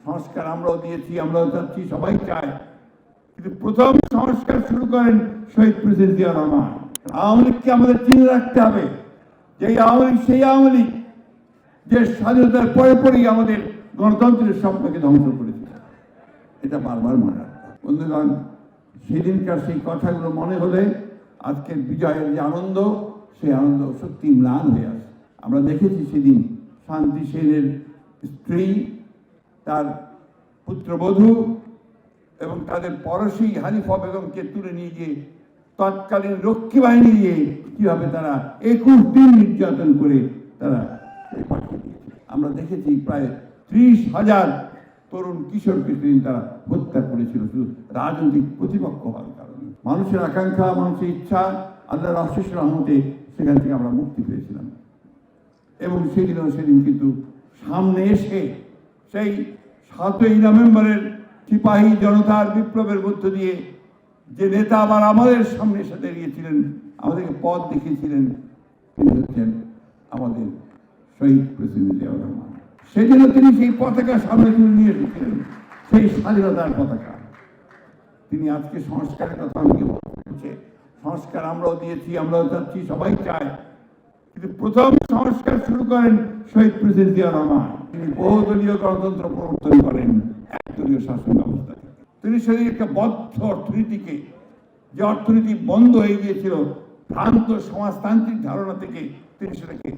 সংস্কার আমরাও দিয়েছি, আমরাও চাচ্ছি, সবাই চায়, কিন্তু প্রথম সংস্কার শুরু করেন শহীদ প্রেসিডেন্ট জিয়া রহমান। আওয়ামী লীগকে আমাদের চিনে রাখতে হবে যে আওয়ামী লীগ সেই আওয়ামী লীগ যে স্বাধীনতার পরে পরেই আমাদের গণতন্ত্রের স্বপ্নকে ধ্বংস করেছে। এটা বারবার মনে রাখতে হবে। বন্ধুগণ, সেদিনকার সেই কথাগুলো মনে হলে আজকের বিজয়ের যে আনন্দ, সেই আনন্দ সত্যি ম্লান হয়ে আসে। আমরা দেখেছি সেদিন শান্তি সেনের স্ত্রী, তার পুত্রবধূ এবং তাদের পড়শি হানিফা বেগমকে তুলে নিয়ে গিয়ে তৎকালীন রক্ষী বাহিনী দিয়ে কিভাবে তারা 21 দিন নির্যাতন করে তারা পাঠিয়ে দিয়েছে। আমরা দেখেছি প্রায় 30,000 তরুণ কিশোরকে তারা হত্যা করেছিল শুধু রাজনৈতিক প্রতিপক্ষ হওয়ার কারণে। মানুষের আকাঙ্ক্ষা, মানুষের ইচ্ছা, আল্লাহর অশেষ রহমতে সেখান থেকে আমরা মুক্তি পেয়েছিলাম। এবং সেদিন কিন্তু সামনে এসে সেই 7ই নভেম্বরের সিপাহী জনতার বিপ্লবের মধ্য দিয়ে যে নেতা আবার আমাদের সামনে এসে দাঁড়িয়েছিলেন, আমাদেরকে পথ দেখিয়েছিলেন, তিনি হচ্ছেন আমাদের শহীদ প্রেসিডেন্ট জিয়া রহমান। সেদিনও তিনি সেই পতাকা সামনে তুলে নিয়ে এসেছিলেন, সেই স্বাধীনতার পতাকা। তিনি আজকে সংস্কারের কথা আমাকে বলছে, সংস্কার আমরাও দিয়েছি, আমরাও চাচ্ছি, সবাই চায়, কিন্তু প্রথম সংস্কার শুরু করেন শহীদ প্রেসিডেন্ট জিয়া রহমান। তিনি বহুদলীয় গণতন্ত্র প্রবর্তন করেন একদলীয় শাসন ব্যবস্থা। তিনি সেই একটা বদ্ধ অর্থনীতিকে, যে অর্থনীতি বন্ধ হয়ে গিয়েছিল ভ্রান্ত সমাজতান্ত্রিক ধারণা থেকে, তিনি সেটাকে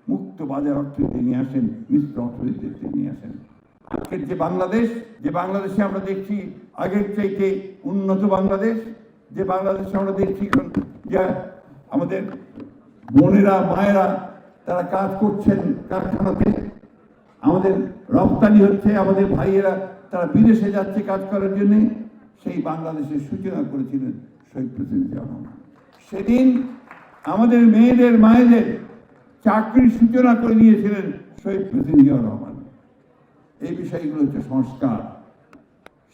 মুক্ত বাজার অর্থনীতি নিয়ে আসেন, মিশ্র অর্থনীতিতে নিয়ে আসেন। আজকের যে বাংলাদেশে আমরা দেখছি আগের চাইতে উন্নত বাংলাদেশ, যে বাংলাদেশে আমরা দেখছি যে আমাদের বোনেরা, মায়েরা তারা কাজ করছেন কারখানাতে, আমাদের রপ্তানি হচ্ছে, আমাদের ভাইয়েরা তারা বিদেশে যাচ্ছে কাজ করার জন্য, সেই বাংলাদেশের সূচনা করেছিলেন শহীদ প্রেসিডেন্ট জিয়া রহমান। সেদিন আমাদের মেয়েদের, মায়েদের চাকরির সূচনা করে দিয়েছিলেন শহীদ প্রেসিডেন্ট জিয়া রহমান। এই বিষয়গুলো হচ্ছে সংস্কার।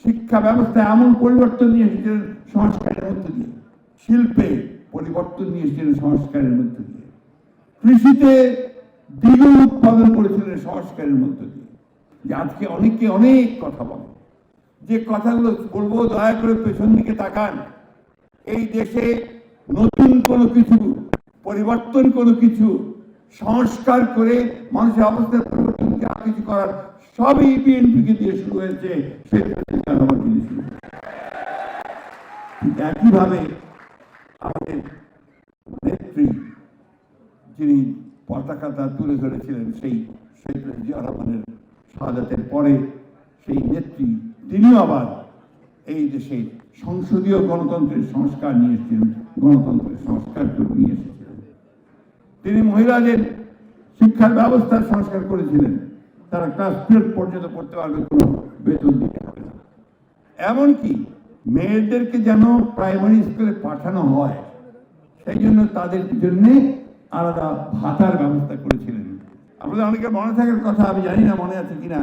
শিক্ষা ব্যবস্থায় এমন পরিবর্তন নিয়ে এসেছিলেন সংস্কারের মধ্য দিয়ে, শিল্পে পরিবর্তন নিয়ে এসেছিলেন সংস্কারের মধ্য দিয়ে, কৃষিতে দ্বিগুণ উৎপাদন করেছিলেন সংস্কারের মধ্য দিয়ে। যে আজকে অনেকে অনেক কথা বলে, যে কথাগুলো বলবো দয়া করে পেছন দিকে তাকান। এই দেশে নতুন কোনো কিছু, পরিবর্তন কোনো কিছু, সংস্কার করে মানুষের অবস্থার পরিবর্তন যা কিছু করার সবই বিএনপিকে দিয়ে শুরু হয়েছে, একইভাবে আমাদের নেত্রী যিনি পতাকাটা তুলে ধরেছিলেন সেই শহীদ জিয়া রহমানের শাহাদাতের পরে, সেই নেত্রী তিনিও আবার এই দেশে সংসদীয় গণতন্ত্রের সংস্কার নিয়ে এসেছিলেন, গণতন্ত্রের সংস্কার করে নিয়ে এসেছিলেন। তিনি মহিলাদের শিক্ষার ব্যবস্থার সংস্কার করেছিলেন, তারা ক্লাস 12 পর্যন্ত পড়তে পারবে, কোনো বেতন দিতে হবে না। এমনকি মেয়েদেরকে যেন প্রাইমারি স্কুলে পাঠানো হয়, সেই জন্য তাদের জন্য আলাদা ভাতার ব্যবস্থা করেছিলেন। আপনাদের অনেকের মনে থাকার কথা, আমি জানি না মনে আছে কিনা,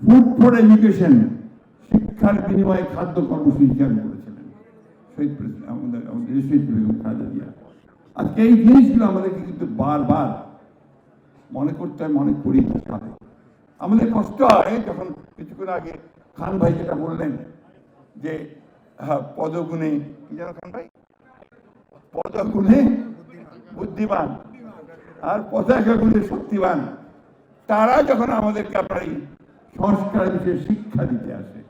ফুড ফর এডুকেশন, শিক্ষার বিনিময়ে খাদ্য কর্মসূচি চালু করেছিলেন শহীদ প্রেসিডেন্ট আমাদের শহীদ বেগম খালেদা জিয়া। আজকে এই জিনিসগুলো আমাদেরকে কিন্তু বারবার মনে করতে হয়, মনে করি হবে। আমাদের কষ্ট হয় যখন কিছুক্ষণ আগে খান ভাই যেটা বললেন যে পদগুণে, কি যেন খান ভাই, পদগুণে বুদ্ধিমান আর পতাকা গুণে শক্তিবান, তারা যখন আমাদেরকে আপনার এই সংস্কার বিষয়ে শিক্ষা দিতে আসে,